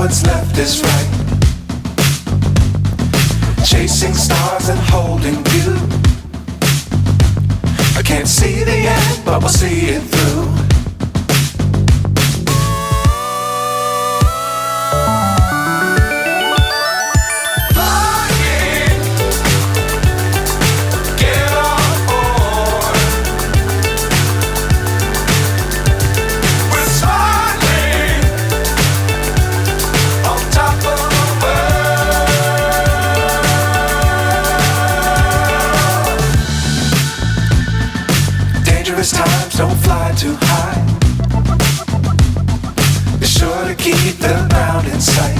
what's left is right. Chasing stars and holding you. I can't see the end, but we'll see it through. Times don't fly too high. Be sure to keep the ground in sight.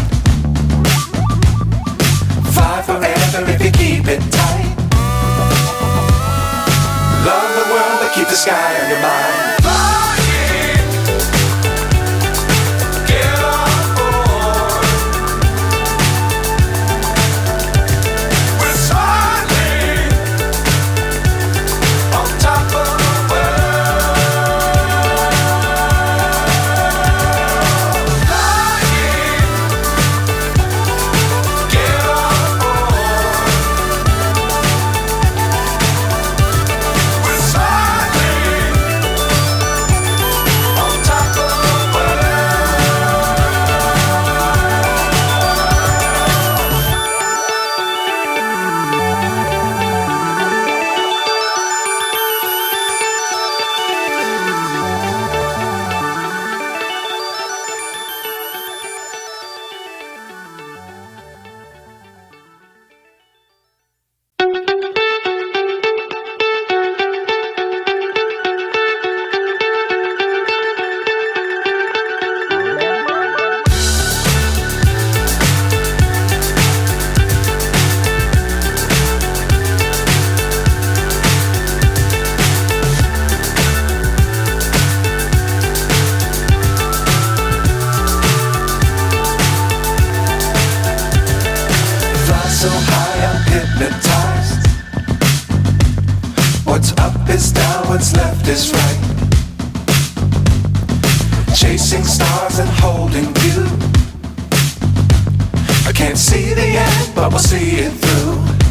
Fly forever if you keep it tight. Love the world but keep the sky on your mind. So high I'm hypnotized. What's up is down, what's left is right. Chasing stars and holding you. I can't see the end, but we'll see it through.